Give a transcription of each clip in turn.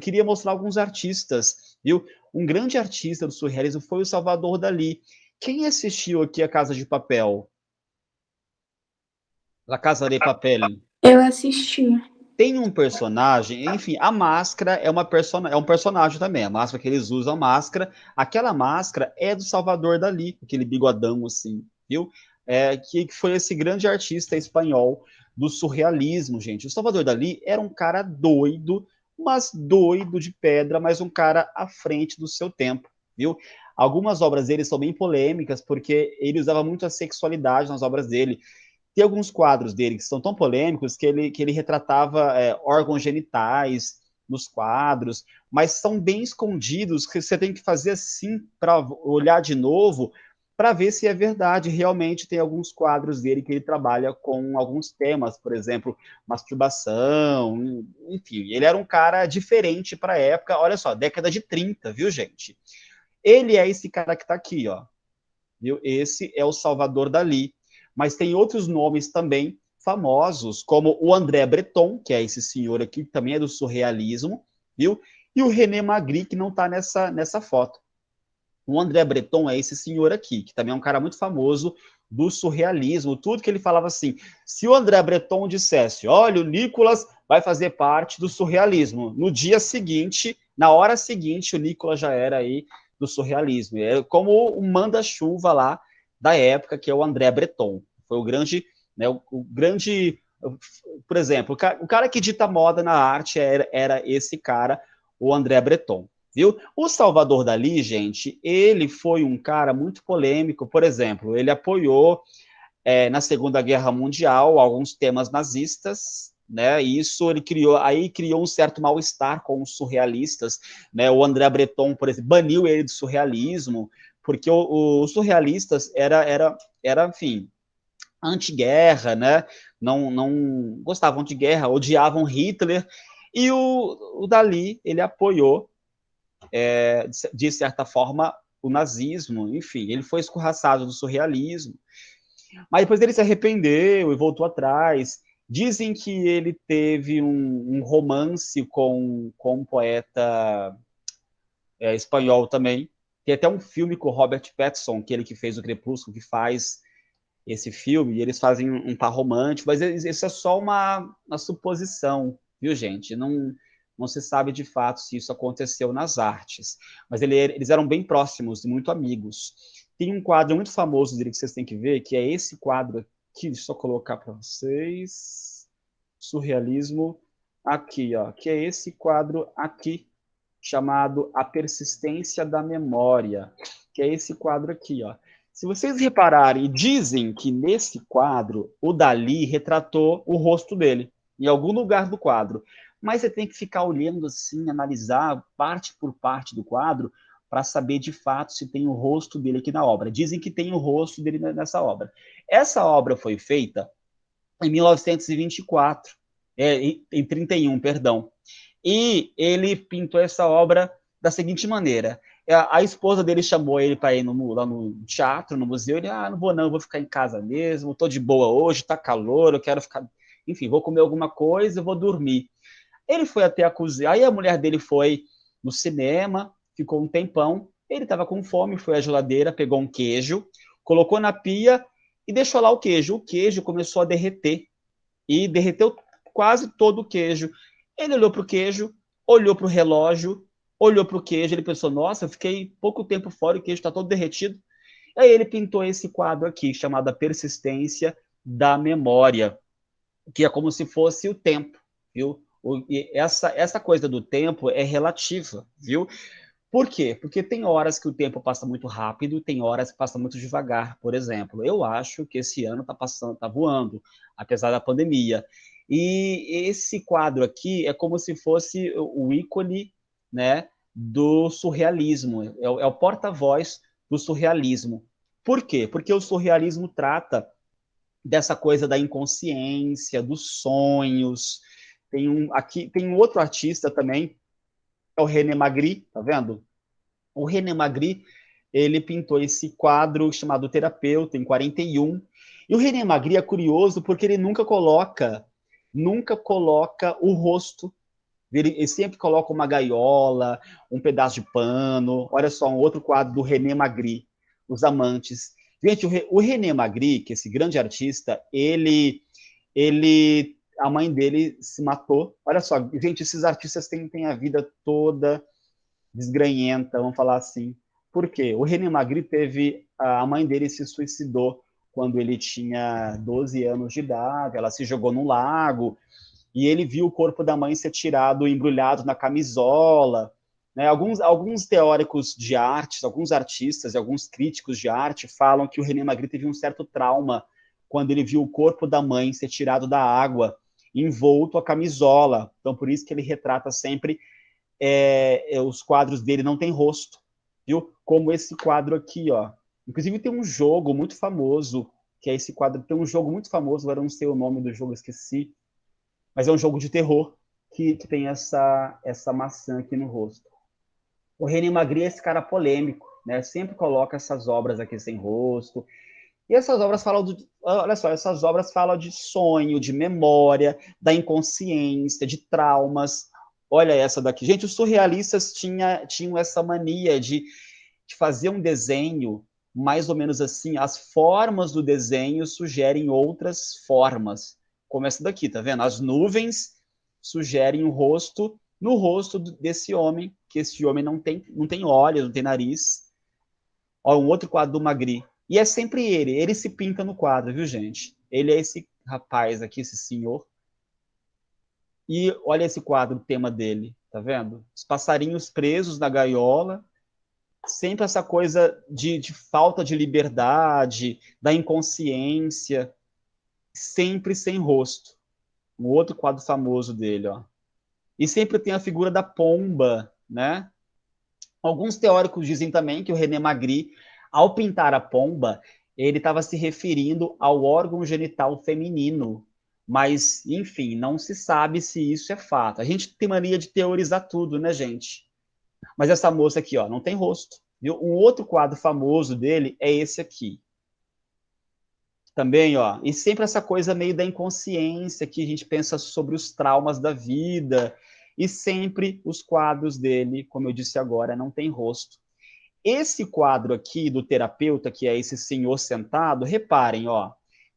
queria mostrar alguns artistas, viu? Um grande artista do surrealismo foi o Salvador Dalí. Quem assistiu aqui a Casa de Papel? La Casa de Papel. Eu assisti. Tem um personagem, enfim, a máscara é um personagem também, a máscara que eles usam, a máscara, aquela máscara é do Salvador Dalí, aquele bigodão assim, viu? Que foi esse grande artista espanhol do surrealismo, gente. O Salvador Dalí era um cara doido, mas doido de pedra, mas um cara à frente do seu tempo, viu? Algumas obras dele são bem polêmicas, porque ele usava muito a sexualidade nas obras dele. Tem alguns quadros dele que são tão polêmicos que ele retratava órgãos genitais nos quadros, mas são bem escondidos, que você tem que fazer assim para olhar de novo, para ver se é verdade. Realmente tem alguns quadros dele que ele trabalha com alguns temas, por exemplo, masturbação, enfim. Ele era um cara diferente para a época, olha só, década de 30, viu, gente? Ele é esse cara que está aqui, ó. Viu? Esse é o Salvador Dalí. Mas tem outros nomes também famosos, como o André Breton, que é esse senhor aqui, que também é do surrealismo, viu? E o René Magritte, que não está nessa foto. O André Breton é esse senhor aqui, que também é um cara muito famoso do surrealismo, tudo que ele falava assim, se o André Breton dissesse, olha, o Nicolas vai fazer parte do surrealismo, no dia seguinte, na hora seguinte, o Nicolas já era aí do surrealismo, é como o manda-chuva lá da época, que é o André Breton, foi o grande, né, o grande, por exemplo, o cara que dita moda na arte era esse cara, o André Breton. Viu? O Salvador Dalí, gente, ele foi um cara muito polêmico. Por exemplo, ele apoiou na Segunda Guerra Mundial alguns temas nazistas, né? Isso ele criou um certo mal-estar com os surrealistas, né? O André Breton, por exemplo, baniu ele do surrealismo, porque os surrealistas era, enfim, anti-guerra, né? Não gostavam de guerra, odiavam Hitler. E o Dalí, ele apoiou de certa forma, o nazismo, enfim, ele foi escorraçado do surrealismo, mas depois ele se arrependeu e voltou atrás. Dizem que ele teve um romance com um poeta espanhol também. Tem até um filme com o Robert Pattinson, que ele que fez o Crepúsculo, que faz esse filme, e eles fazem um par romântico, mas isso é só uma suposição, viu, gente? Não se sabe de fato se isso aconteceu nas artes, mas eles eram bem próximos, muito amigos. Tem um quadro muito famoso dele que vocês têm que ver, que é esse quadro aqui, deixa eu colocar para vocês, surrealismo, aqui, ó, que é esse quadro aqui, chamado A Persistência da Memória, que é esse quadro aqui, ó. Se vocês repararem, dizem que nesse quadro o Dalí retratou o rosto dele, em algum lugar do quadro. Mas você tem que ficar olhando assim, analisar parte por parte do quadro, para saber de fato se tem o rosto dele aqui na obra. Dizem que tem o rosto dele nessa obra. Essa obra foi feita em 1924, em 31, perdão. E ele pintou essa obra da seguinte maneira: a esposa dele chamou ele para ir lá no teatro, no museu. Ele, não vou não, eu vou ficar em casa mesmo, estou de boa hoje, está calor, eu quero ficar, enfim, vou comer alguma coisa, eu vou dormir. Ele foi até a cozinha, aí a mulher dele foi no cinema, ficou um tempão, ele estava com fome, foi à geladeira, pegou um queijo, colocou na pia e deixou lá o queijo. O queijo começou a derreter, e derreteu quase todo o queijo. Ele olhou para o queijo, olhou para o relógio, olhou para o queijo, ele pensou, nossa, eu fiquei pouco tempo fora, o queijo está todo derretido. Aí ele pintou esse quadro aqui, chamado A Persistência da Memória, que é como se fosse o tempo, viu? Essa coisa do tempo é relativa, viu? Por quê? Porque tem horas que o tempo passa muito rápido, tem horas que passa muito devagar. Por exemplo, eu acho que esse ano está passando, está voando, apesar da pandemia. E esse quadro aqui é como se fosse o ícone, né, do surrealismo, é o porta-voz do surrealismo. Por quê? Porque o surrealismo trata dessa coisa da inconsciência, dos sonhos. Tem um outro artista também, é o René Magritte, tá vendo? O René Magritte, ele pintou esse quadro chamado Terapeuta, em 41. E o René Magritte é curioso porque ele nunca coloca o rosto Ele sempre coloca uma gaiola, um pedaço de pano. Olha só, um outro quadro do René Magritte, Os Amantes. Gente, o René Magritte, que é esse grande artista, a mãe dele se matou. Olha só, gente, esses artistas têm a vida toda desgranhenta, vamos falar assim. Por quê? O René Magritte a mãe dele se suicidou quando ele tinha 12 anos de idade, ela se jogou no lago, e ele viu o corpo da mãe ser tirado, embrulhado na camisola. Né? Alguns teóricos de arte, alguns artistas e alguns críticos de arte falam que o René Magritte teve um certo trauma quando ele viu o corpo da mãe ser tirado da água, envolto a camisola. Então, por isso que ele retrata sempre os quadros dele não têm rosto, viu? Como esse quadro aqui, ó. Inclusive tem um jogo muito famoso, que é esse quadro, tem um jogo muito famoso, agora eu não sei o nome do jogo, esqueci, mas é um jogo de terror que tem essa maçã aqui no rosto. O René Magritte é esse cara polêmico, né? Sempre coloca essas obras aqui sem rosto. E essas obras falam olha só, essas obras falam de sonho, de memória, da inconsciência, de traumas. Olha essa daqui. Gente, os surrealistas tinham essa mania de fazer um desenho mais ou menos assim. As formas do desenho sugerem outras formas. Como essa daqui, tá vendo? As nuvens sugerem o rosto no rosto desse homem, que esse homem não tem olhos, não tem nariz. Ó, um outro quadro do Magritte. E é sempre ele se pinta no quadro, viu, gente? Ele é esse rapaz aqui, esse senhor. E olha esse quadro, o tema dele, tá vendo? Os passarinhos presos na gaiola, sempre essa coisa de falta de liberdade, da inconsciência, sempre sem rosto. Um outro quadro famoso dele, ó. E sempre tem a figura da pomba, né? Alguns teóricos dizem também que o René Magritte, ao pintar a pomba, ele estava se referindo ao órgão genital feminino. Mas, enfim, não se sabe se isso é fato. A gente tem mania de teorizar tudo, né, gente? Mas essa moça aqui, ó, não tem rosto. Viu? Um outro quadro famoso dele é esse aqui. Também, ó, e sempre essa coisa meio da inconsciência, que a gente pensa sobre os traumas da vida, e sempre os quadros dele, como eu disse agora, não tem rosto. Esse quadro aqui do terapeuta, que é esse senhor sentado, reparem, ó,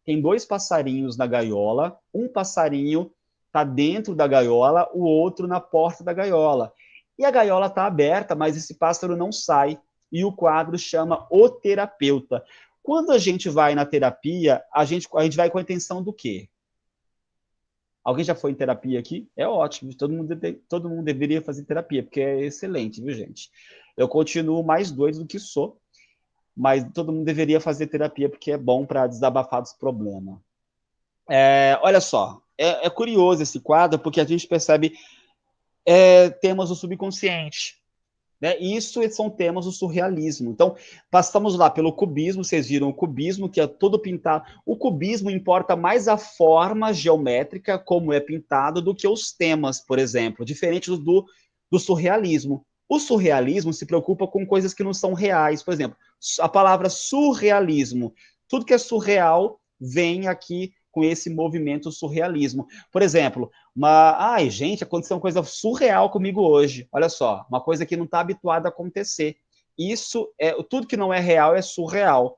tem dois passarinhos na gaiola, um passarinho está dentro da gaiola, o outro na porta da gaiola. E a gaiola está aberta, mas esse pássaro não sai. E o quadro chama O Terapeuta. Quando a gente vai na terapia, a gente vai com a intenção do quê? Alguém já foi em terapia aqui? É ótimo, todo mundo deveria fazer terapia, porque é excelente, viu, gente? Eu continuo mais doido do que sou, mas todo mundo deveria fazer terapia, porque é bom para desabafar dos problemas. Olha só, é curioso esse quadro, porque a gente percebe temas do subconsciente. Né? Isso são temas do surrealismo. Então, passamos lá pelo cubismo, vocês viram o cubismo, que é todo pintado. O cubismo importa mais a forma geométrica, como é pintado, do que os temas, por exemplo, diferente do surrealismo. O surrealismo se preocupa com coisas que não são reais. Por exemplo, a palavra surrealismo. Tudo que é surreal vem aqui com esse movimento surrealismo. Por exemplo, ai, gente, aconteceu uma coisa surreal comigo hoje. Olha só, uma coisa que não está habituada a acontecer. Isso tudo que não é real é surreal.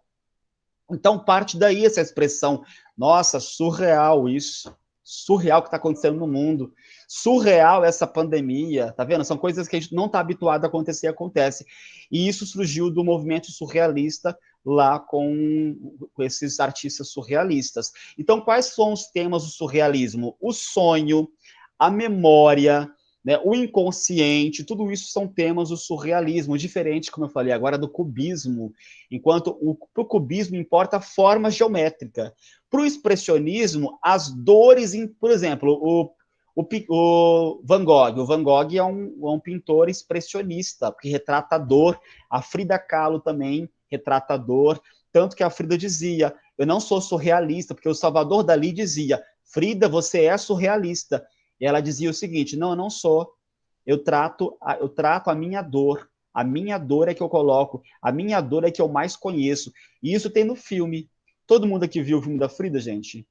Então parte daí essa expressão, nossa, surreal isso, surreal o que está acontecendo no mundo, surreal essa pandemia, tá vendo? São coisas que a gente não está habituado a acontecer, acontece. E isso surgiu do movimento surrealista lá com esses artistas surrealistas. Então, quais são os temas do surrealismo? O sonho, a memória, né, o inconsciente, tudo isso são temas do surrealismo, diferente, como eu falei agora, do cubismo, enquanto para o cubismo importa a forma geométrica. Para o expressionismo, as dores, por exemplo, o Van Gogh. O Van Gogh é um pintor expressionista, que retrata a dor. A Frida Kahlo também retrata a dor, tanto que a Frida dizia, eu não sou surrealista, porque o Salvador Dalí dizia, Frida, você é surrealista. E ela dizia o seguinte, não, eu não sou, eu trato a minha dor, a minha dor é que eu coloco, a minha dor é que eu mais conheço. E isso tem no filme. Todo mundo aqui viu o filme da Frida, gente?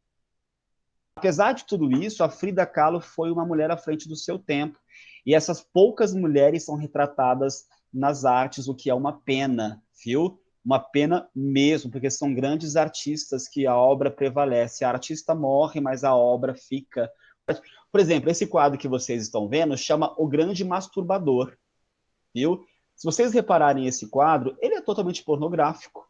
Apesar de tudo isso, a Frida Kahlo foi uma mulher à frente do seu tempo. E essas poucas mulheres são retratadas nas artes, o que é uma pena, viu? Uma pena mesmo, porque são grandes artistas que a obra prevalece. A artista morre, mas a obra fica. Por exemplo, esse quadro que vocês estão vendo chama O Grande Masturbador, viu? Se vocês repararem esse quadro, ele é totalmente pornográfico.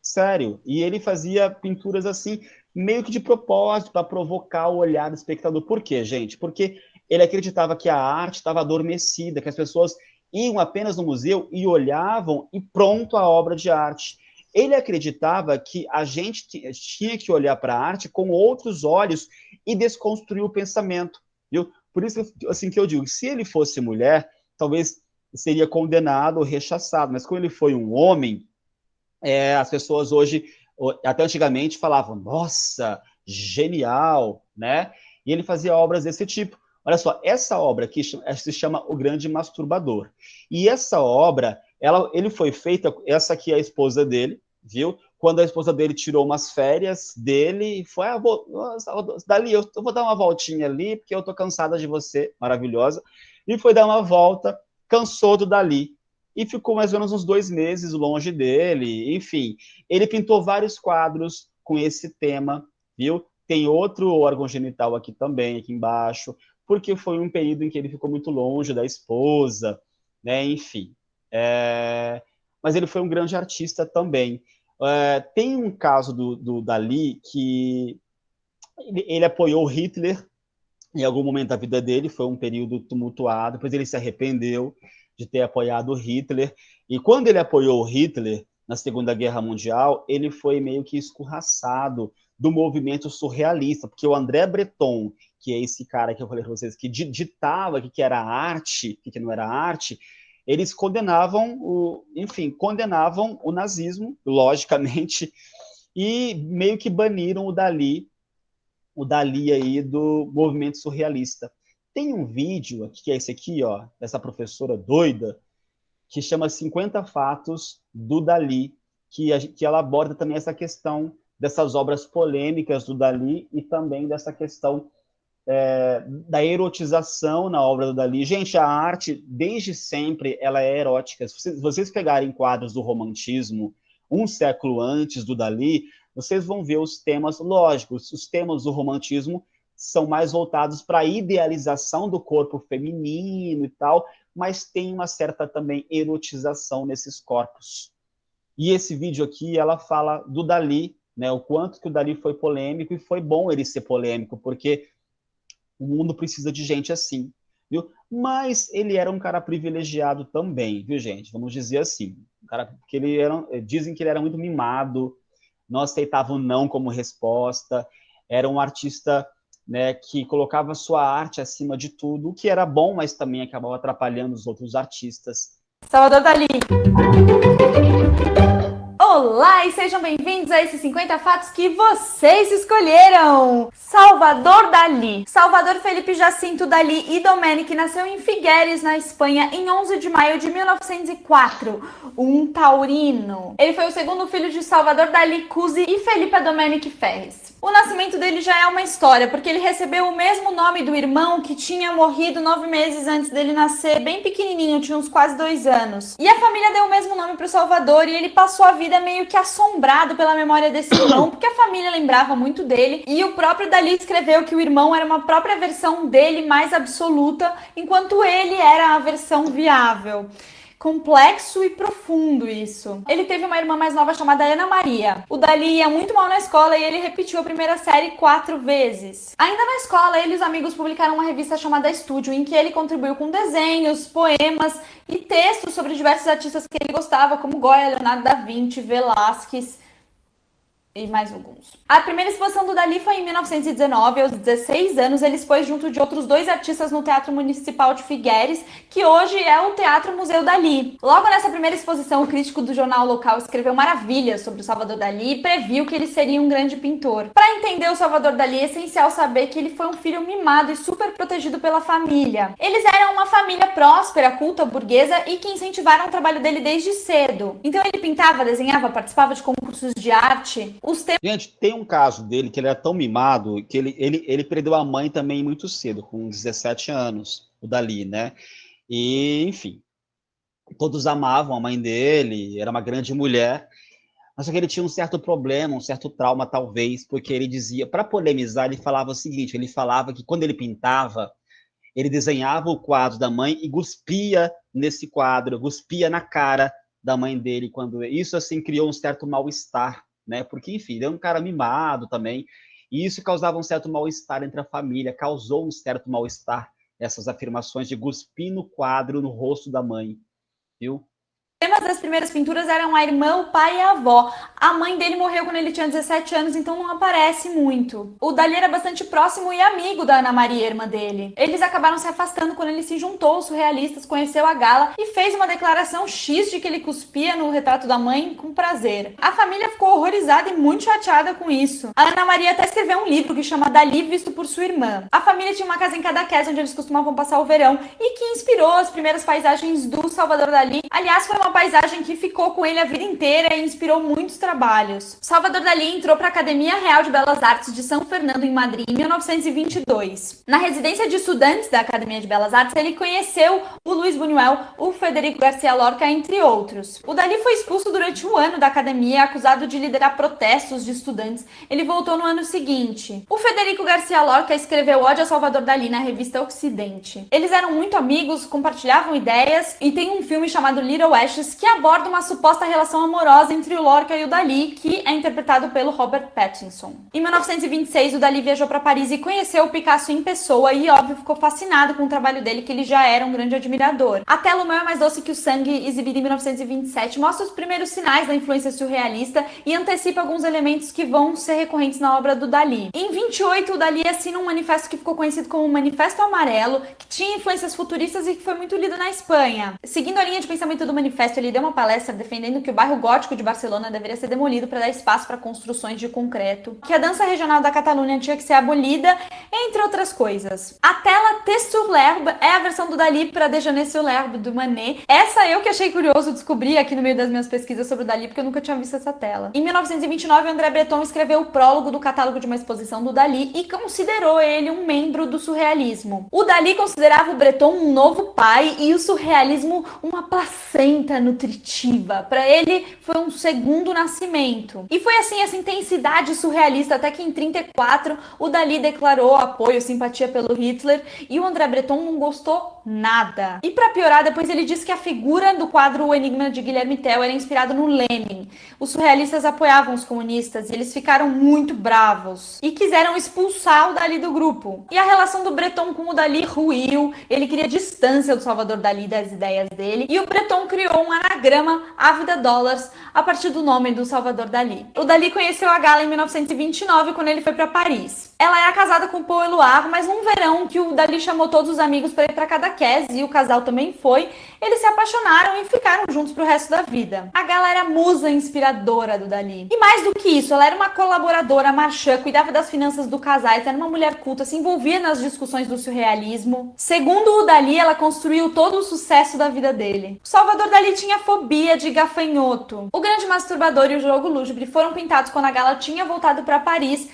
Sério. E ele fazia pinturas assim, meio que de propósito, para provocar o olhar do espectador. Por quê, gente? Porque ele acreditava que a arte estava adormecida, que as pessoas iam apenas no museu e olhavam e pronto a obra de arte. Ele acreditava que a gente tinha que olhar para a arte com outros olhos e desconstruir o pensamento, viu? Por isso assim que eu digo, se ele fosse mulher, talvez seria condenado ou rechaçado, mas como ele foi um homem, as pessoas hoje, até antigamente, falavam, nossa, genial, né? E ele fazia obras desse tipo. Olha só, essa obra aqui se chama O Grande Masturbador. E essa obra, ele foi feita, essa aqui é a esposa dele, viu? Quando a esposa dele tirou umas férias dele, foi, dali, eu vou dar uma voltinha ali, porque eu tô cansada de você, maravilhosa. E foi dar uma volta, cansou do Dali. E ficou mais ou menos uns 2 meses longe dele, enfim. Ele pintou vários quadros com esse tema, viu? Tem outro órgão genital aqui também, aqui embaixo, porque foi um período em que ele ficou muito longe da esposa, né? Enfim. Mas ele foi um grande artista também. Tem um caso do Dali que ele apoiou Hitler em algum momento da vida dele, foi um período tumultuado, depois ele se arrependeu de ter apoiado Hitler, e quando ele apoiou Hitler na Segunda Guerra Mundial, ele foi meio que escorraçado do movimento surrealista, porque o André Breton, que é esse cara que eu falei para vocês, que ditava que era arte, que não era arte, eles condenavam o nazismo, logicamente, e meio que baniram o Dali aí do movimento surrealista. Tem um vídeo, que é esse aqui, ó, dessa professora doida, que chama 50 Fatos do Dali, que ela aborda também essa questão dessas obras polêmicas do Dali e também dessa questão da erotização na obra do Dali. Gente, a arte, desde sempre, ela é erótica. Se vocês pegarem quadros do romantismo, um século antes do Dali, vocês vão ver os temas, lógicos, os temas do romantismo são mais voltados para a idealização do corpo feminino e tal, mas tem uma certa também erotização nesses corpos. E esse vídeo aqui, ela fala do Dali, né, o quanto que o Dali foi polêmico, e foi bom ele ser polêmico, porque o mundo precisa de gente assim, viu? Mas ele era um cara privilegiado também, viu, gente? Vamos dizer assim. Um cara, porque dizem que ele era muito mimado, não aceitava o não como resposta, era um artista, né, que colocava sua arte acima de tudo, o que era bom, mas também acabava atrapalhando os outros artistas. Salvador Dali. Olá e sejam bem-vindos a esses 50 fatos que vocês escolheram! Salvador Dali. Salvador Felipe Jacinto Dali e Domènech nasceu em Figueres, na Espanha, em 11 de maio de 1904, um taurino. Ele foi o segundo filho de Salvador Dali Cusi e Felipa Domènech Ferres. O nascimento dele já é uma história, porque ele recebeu o mesmo nome do irmão que tinha morrido 9 meses antes dele nascer, bem pequenininho, tinha uns quase 2 anos. E a família deu o mesmo nome para o Salvador e ele passou a vida meio que assombrado pela memória desse irmão, porque a família lembrava muito dele, e o próprio Dali escreveu que o irmão era uma própria versão dele mais absoluta, enquanto ele era a versão viável. Complexo e profundo isso. Ele teve uma irmã mais nova chamada Ana Maria. O Dali ia muito mal na escola e ele repetiu a primeira série 4 vezes. Ainda na escola, ele e os amigos publicaram uma revista chamada Estúdio, em que ele contribuiu com desenhos, poemas e textos sobre diversos artistas que ele gostava, como Goya, Leonardo da Vinci, Velázquez e mais alguns. A primeira exposição do Dali foi em 1919, aos 16 anos, ele expôs junto de outros 2 artistas no Teatro Municipal de Figueres, que hoje é o Teatro Museu Dali. Logo nessa primeira exposição, o crítico do jornal local escreveu maravilhas sobre o Salvador Dali e previu que ele seria um grande pintor. Para entender o Salvador Dali, é essencial saber que ele foi um filho mimado e super protegido pela família. Eles eram uma família próspera, culta, burguesa e que incentivaram o trabalho dele desde cedo. Então ele pintava, desenhava, participava de concursos de arte. Gente, tem um caso dele que ele era tão mimado que ele perdeu a mãe também muito cedo, com 17 anos, o Dalí, né? E, enfim, todos amavam a mãe dele, era uma grande mulher, mas só que ele tinha um certo problema, um certo trauma, talvez, porque ele dizia, para polemizar, ele falava o seguinte, ele falava que quando ele pintava, ele desenhava o quadro da mãe e cuspia nesse quadro, cuspia na cara da mãe dele, quando isso, assim, criou um certo mal-estar, né, porque, enfim, ele é um cara mimado também, e isso causava um certo mal-estar entre a família, causou um certo mal-estar, essas afirmações de cuspir no quadro, no rosto da mãe, viu? Temas das primeiras pinturas eram a irmã, o pai e a avó. A mãe dele morreu quando ele tinha 17 anos, então não aparece muito. O Dalí era bastante próximo e amigo da Ana Maria, irmã dele. Eles acabaram se afastando quando ele se juntou aos surrealistas, conheceu a Gala e fez uma declaração X de que ele cuspia no retrato da mãe com prazer. A família ficou horrorizada e muito chateada com isso. A Ana Maria até escreveu um livro que chama Dalí visto por sua irmã. A família tinha uma casa em Cadaqués, onde eles costumavam passar o verão e que inspirou as primeiras paisagens do Salvador Dalí. Aliás, foi uma paisagem que ficou com ele a vida inteira e inspirou muitos trabalhos. Salvador Dalí entrou para a Academia Real de Belas Artes de São Fernando, em Madrid, em 1922. Na residência de estudantes da Academia de Belas Artes, ele conheceu o Luiz Buñuel, o Federico García Lorca, entre outros. O Dalí foi expulso durante um ano da academia, acusado de liderar protestos de estudantes. Ele voltou no ano seguinte. O Federico García Lorca escreveu Ode a Salvador Dalí na revista Ocidente. Eles eram muito amigos, compartilhavam ideias, e tem um filme chamado Little Ashes que aborda uma suposta relação amorosa entre o Lorca e o Dalí, que é interpretado pelo Robert Pattinson. Em 1926, o Dalí viajou para Paris e conheceu o Picasso em pessoa e, óbvio, ficou fascinado com o trabalho dele, que ele já era um grande admirador. A Tela O Mel é Mais Doce que o Sangue, exibida em 1927, mostra os primeiros sinais da influência surrealista e antecipa alguns elementos que vão ser recorrentes na obra do Dalí. Em 28, o Dalí assina um manifesto que ficou conhecido como Manifesto Amarelo, que tinha influências futuristas e que foi muito lido na Espanha. Seguindo a linha de pensamento do manifesto, ele deu uma palestra defendendo que o bairro gótico de Barcelona deveria ser demolido para dar espaço para construções de concreto, que a dança regional da Catalunha tinha que ser abolida, entre outras coisas. A tela Texte sur l'herbe é a versão do Dalí para Déjeuner sur l'herbe, do Manet. Essa eu que achei curioso descobrir aqui no meio das minhas pesquisas sobre o Dalí, porque eu nunca tinha visto essa tela. Em 1929, André Breton escreveu o prólogo do catálogo de uma exposição do Dalí e considerou ele um membro do surrealismo. O Dalí considerava o Breton um novo pai e o surrealismo uma placenta nutritiva. Para ele foi um segundo nascimento. E foi assim essa intensidade surrealista até que em 34 o Dalí declarou apoio, simpatia pelo Hitler e o André Breton não gostou nada. E para piorar, depois ele disse que a figura do quadro O Enigma de Guilherme Tell era inspirado no Lenin. Os surrealistas apoiavam os comunistas e eles ficaram muito bravos e quiseram expulsar o Dalí do grupo. E a relação do Breton com o Dalí ruiu, ele queria distância do Salvador Dalí das ideias dele e o Breton criou um anagrama Ávida Dólares a partir do nome do Salvador Dalí. O Dalí conheceu a Gala em 1929 quando ele foi para Paris. Ela era casada com Paul Éluard, mas num verão que o Dalí chamou todos os amigos para ir para Cadaqués e o casal também foi, eles se apaixonaram e ficaram juntos pro resto da vida. A Gala era a musa inspiradora do Dalí. E mais do que isso, ela era uma colaboradora marchã, cuidava das finanças do casal, era uma mulher culta, se envolvia nas discussões do surrealismo. Segundo o Dalí, ela construiu todo o sucesso da vida dele. O Salvador Dalí tinha fobia de gafanhoto. O grande masturbador e o jogo lúgubre foram pintados quando a Gala tinha voltado para Paris.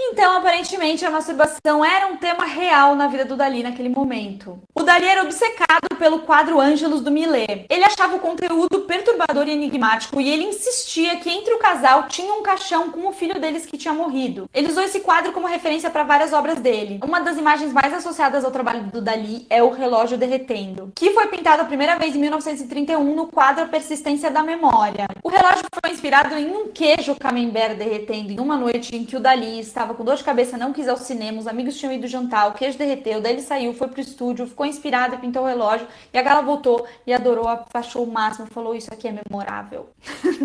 Então, aparentemente, a masturbação era um tema real na vida do Dalí naquele momento. O Dalí era obcecado pelo quadro Ângelos do Millet. Ele achava o conteúdo perturbador e enigmático e ele insistia que entre o casal tinha um caixão com o filho deles que tinha morrido. Ele usou esse quadro como referência para várias obras dele. Uma das imagens mais associadas ao trabalho do Dalí é o relógio derretendo, que foi pintado a primeira vez em 1931 no quadro A Persistência da Memória. O relógio foi inspirado em um queijo camembert derretendo em uma noite em que o Dalí estava com dor de cabeça, não quis ir ao cinema, os amigos tinham ido jantar, o queijo derreteu, daí ele saiu, foi pro estúdio, ficou inspirado e pintou o relógio, e a Gala voltou e adorou, achou o máximo, falou, isso aqui é memorável.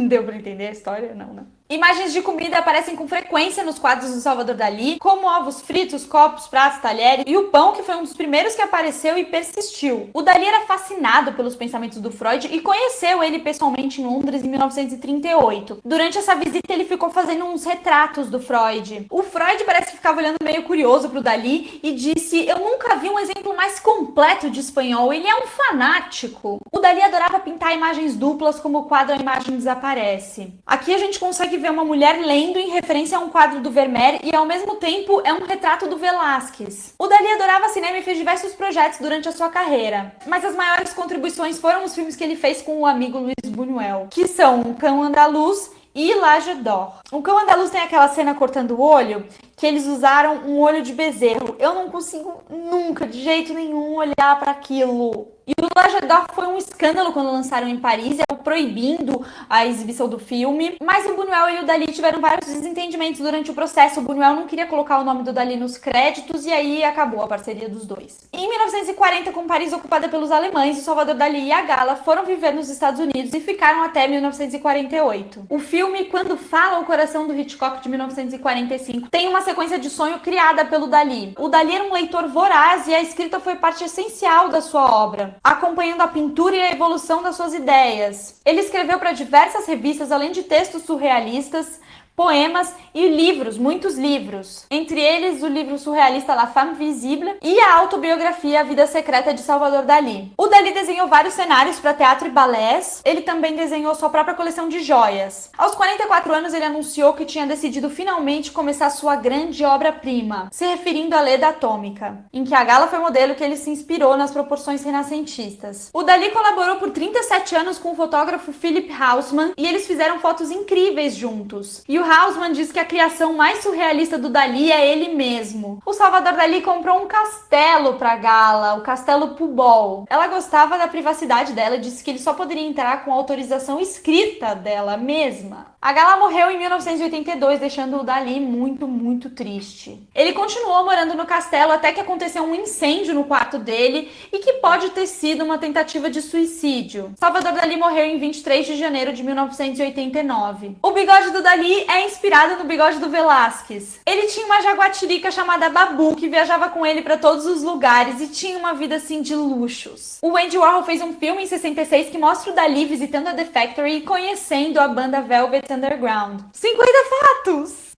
Deu pra entender a história? Não. Imagens de comida aparecem com frequência nos quadros do Salvador Dalí, como ovos fritos, copos, pratos, talheres e o pão, que foi um dos primeiros que apareceu e persistiu. O Dalí era fascinado pelos pensamentos do Freud e conheceu ele pessoalmente em Londres em 1938. Durante essa visita ele ficou fazendo uns retratos do Freud. O Freud parece que ficava olhando meio curioso pro Dalí e disse, eu nunca vi um exemplo mais completo de espanhol, ele é um fanático. O Dalí adorava pintar imagens duplas, como o quadro A Imagem Desaparece. Aqui a gente consegue ver vê uma mulher lendo em referência a um quadro do Vermeer e, ao mesmo tempo, é um retrato do Velázquez. O Dalí adorava cinema e fez diversos projetos durante a sua carreira, mas as maiores contribuições foram os filmes que ele fez com o amigo Luis Buñuel, que são O Cão Andaluz e L'Âge d'Or. O Cão Andaluz tem aquela cena cortando o olho, que eles usaram um olho de bezerro. Eu não consigo nunca, de jeito nenhum, olhar para aquilo. E o L'Âge d'Or foi um escândalo quando lançaram em Paris, proibindo a exibição do filme. Mas o Buñuel e o Dalí tiveram vários desentendimentos durante o processo. O Buñuel não queria colocar o nome do Dalí nos créditos e aí acabou a parceria dos dois. Em 1940, com Paris ocupada pelos alemães, o Salvador Dalí e a Gala foram viver nos Estados Unidos e ficaram até 1948. O filme Quando Fala o Coração, do Hitchcock, de 1945, tem uma sequência de sonho criada pelo Dalí. O Dalí era um leitor voraz e a escrita foi parte essencial da sua obra, acompanhando a pintura e a evolução das suas ideias. Ele escreveu para diversas revistas, além de textos surrealistas, poemas e livros, muitos livros. Entre eles, o livro surrealista La Femme Visible e a autobiografia A Vida Secreta de Salvador Dalí. O Dalí desenhou vários cenários para teatro e balés. Ele também desenhou sua própria coleção de joias. Aos 44 anos, ele anunciou que tinha decidido finalmente começar sua grande obra-prima, se referindo à Leda Atômica, em que a Gala foi o modelo que ele se inspirou nas proporções renascentistas. O Dalí colaborou por 37 anos com o fotógrafo Philip Haussmann e eles fizeram fotos incríveis juntos. E o Haussmann diz que a criação mais surrealista do Dalí é ele mesmo. O Salvador Dalí comprou um castelo para Gala, o Castelo Pubol. Ela gostava da privacidade dela e disse que ele só poderia entrar com autorização escrita dela mesma. A Gala morreu em 1982, deixando o Dalí muito, muito triste. Ele continuou morando no castelo até que aconteceu um incêndio no quarto dele e que pode ter sido uma tentativa de suicídio. Salvador Dalí morreu em 23 de janeiro de 1989. O bigode do Dalí é inspirado no bigode do Velázquez. Ele tinha uma jaguatirica chamada Babu, que viajava com ele para todos os lugares e tinha uma vida assim de luxos. O Andy Warhol fez um filme em 66 que mostra o Dalí visitando a The Factory e conhecendo a banda Velvet Underground. 50 fatos!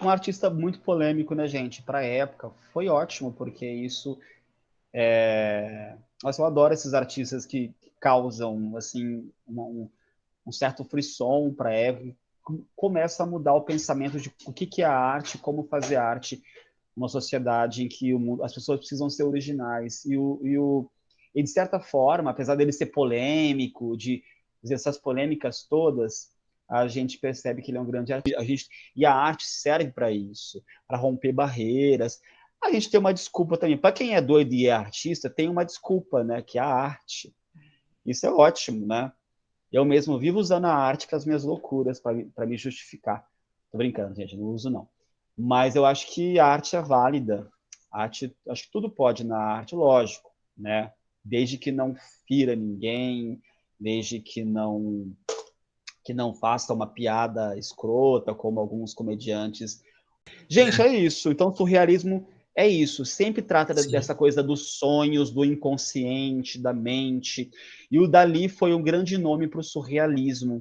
Um artista muito polêmico, né, gente? Para a época, foi ótimo, porque isso... Nossa, eu adoro esses artistas que causam, assim, um certo frisson para a época. Começa a mudar o pensamento de o que é a arte, como fazer arte numa sociedade em que as pessoas precisam ser originais. E, de certa forma, apesar dele ser polêmico, de essas polêmicas todas, a gente percebe que ele é um grande artista. E a arte serve para isso, para romper barreiras. A gente tem uma desculpa também. Para quem é doido e é artista, tem uma desculpa, né? Que é a arte. Isso é ótimo, né? Eu mesmo vivo usando a arte para as minhas loucuras, para me justificar. Tô brincando, gente, não uso não. Mas eu acho que a arte é válida. Acho que tudo pode na arte, lógico, né? Desde que não fira ninguém, desde que não faça uma piada escrota, como alguns comediantes. Gente, é isso. Então, o surrealismo é isso. Sempre trata dessa coisa dos sonhos, do inconsciente, da mente. E o Dalí foi um grande nome para o surrealismo.